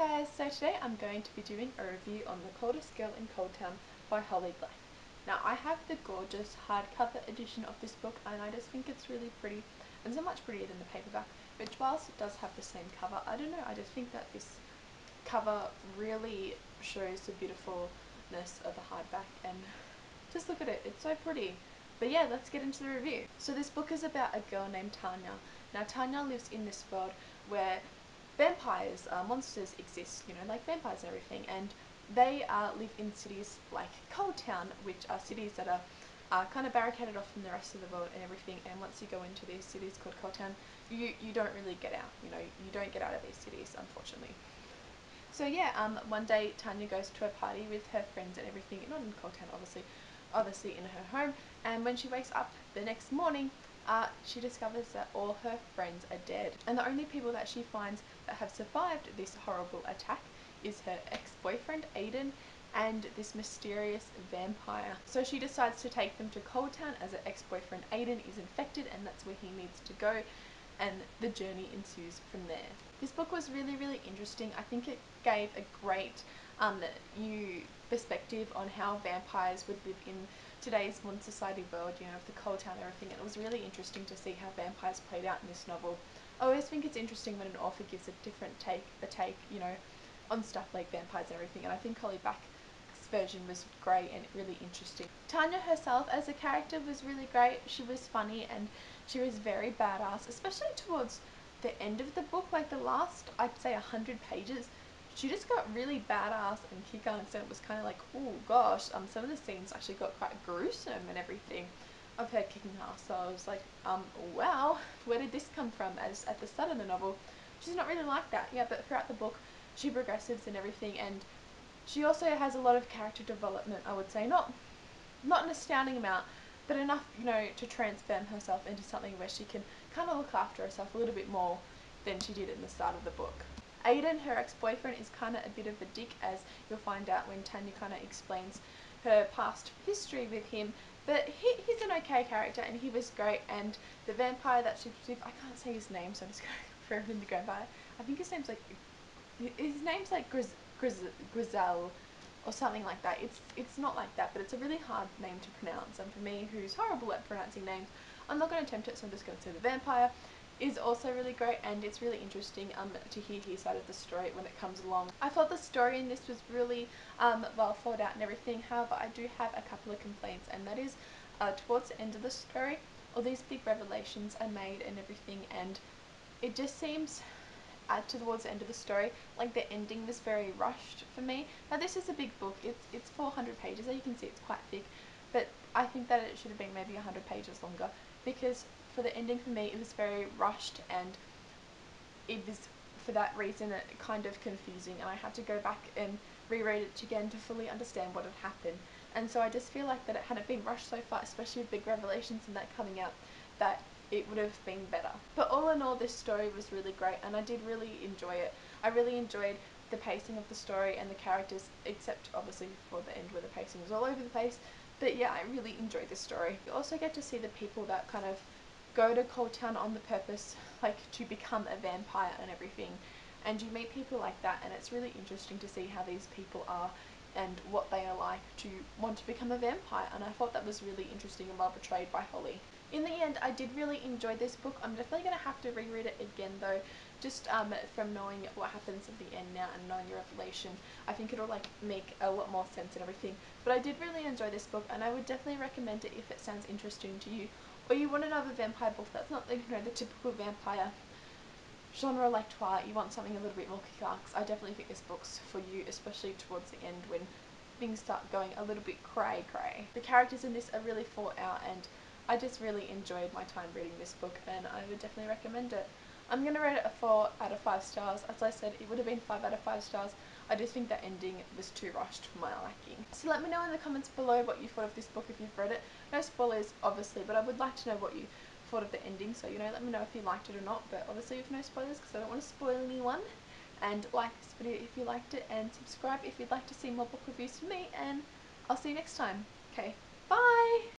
guys, so today I'm going to be doing a review on The Coldest Girl in Coldtown by Holly Black. Now I have the gorgeous hardcover edition of this book and I just think it's really pretty and so much prettier than the paperback, which whilst it does have the same cover, I don't know, I just think that this cover really shows the beautifulness of the hardback and just look at it, it's so pretty. But yeah, let's get into the review. So this book is about a girl named Tanya. Now Tanya lives in this world where vampires, monsters exist, you know, like vampires and everything, and they live in cities like Coldtown, which are cities that are kind of barricaded off from the rest of the world and everything, and once you go into these cities called Coldtown, you don't really get out, you know, you don't get out of these cities, unfortunately. So yeah, one day Tanya goes to a party with her friends and everything, not in Coldtown obviously in her home, and when she wakes up the next morning, she discovers that all her friends are dead, and the only people that she finds that have survived this horrible attack is her ex-boyfriend Aiden and this mysterious vampire. So she decides to take them to Coldtown as her ex-boyfriend Aiden is infected and that's where he needs to go, and the journey ensues from there. This book was really interesting. I think it gave a great new perspective on how vampires would live in today's modern society world, you know, of the Coldtown and everything. It was really interesting to see how vampires played out in this novel. I always think it's interesting when an author gives a different take, you know, on stuff like vampires and everything, and I think Holly Black's version was great and really interesting. Tanya herself as a character was really great. She was funny and she was very badass, especially towards the end of the book, like the last, I'd say 100 pages. She just got really badass and kick-ass, and it was kind of like, oh gosh, some of the scenes actually got quite gruesome and everything of her kicking ass. So I was like, wow, where did this come from? As at the start of the novel, she's not really like that, yeah, but throughout the book, she progresses and everything, and she also has a lot of character development, I would say. Not an astounding amount, but enough, you know, to transform herself into something where she can kind of look after herself a little bit more than she did in the start of the book. Aiden, her ex-boyfriend, is kind of a bit of a dick, as you'll find out when Tanya kind of explains her past history with him, but he's an okay character and he was great. And the vampire that she was with, I can't say his name, so I'm just going for everything to go by. I think his name's like Grizel or something like that. It's not like that, but it's a really hard name to pronounce, and for me, who's horrible at pronouncing names, I'm not going to attempt it, so I'm just going to say the vampire is also really great, and it's really interesting to hear his side of the story when it comes along. I thought the story in this was really well thought out and everything. However, I do have a couple of complaints, and that is towards the end of the story, all these big revelations are made and everything, and it just seems towards the end of the story, like the ending was very rushed for me. Now this is a big book, it's 400 pages, as you can see it's quite thick, but I think that it should have been maybe 100 pages longer, because for the ending for me it was very rushed, and it was for that reason kind of confusing, and I had to go back and reread it again to fully understand what had happened. And so I just feel like that it hadn't been rushed so far, especially with big revelations and that coming out, that it would have been better. But all in all, this story was really great and I did really enjoy it. I really enjoyed the pacing of the story and the characters, except obviously for the end where the pacing was all over the place. But yeah, I really enjoyed this story. You also get to see the people that kind of go to Coldtown on the purpose, like, to become a vampire and everything. And you meet people like that, and it's really interesting to see how these people are and what they are like to want to become a vampire, and I thought that was really interesting and well portrayed by Holly. In the end, I did really enjoy this book. I'm definitely going to have to reread it again though, just from knowing what happens at the end now and knowing the revelation. I think it'll like make a lot more sense and everything. But I did really enjoy this book, and I would definitely recommend it if it sounds interesting to you, or you want another vampire book that's not, you know, the typical vampire genre like Twilight. You want something a little bit more kick-ass. I definitely think this book's for you, especially towards the end when things start going a little bit cray. The characters in this are really thought out, and I just really enjoyed my time reading this book, and I would definitely recommend it. I'm going to rate it a 4 out of 5 stars. As I said, it would have been 5 out of 5 stars. I just think that ending was too rushed for my liking. So let me know in the comments below what you thought of this book if you've read it. No spoilers, obviously, but I would like to know what you thought of the ending, so, you know, let me know if you liked it or not, but obviously with no spoilers because I don't want to spoil anyone. And like this video if you liked it, and subscribe if you'd like to see more book reviews from me, and I'll see you next time. Okay, bye!